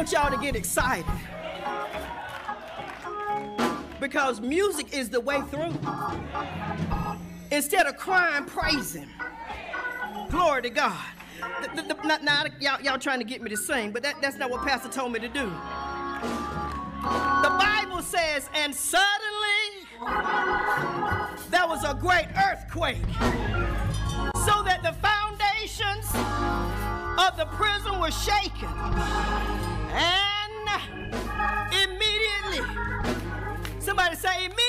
want y'all to get excited. Because music is the way through. Instead of crying, praise him. Glory to God. Now, y'all trying to get me to sing, but that's not what Pastor told me to do. The Bible says, and suddenly there was a great earthquake, so that the foundations of the prison were shaken. And immediately, somebody say immediately.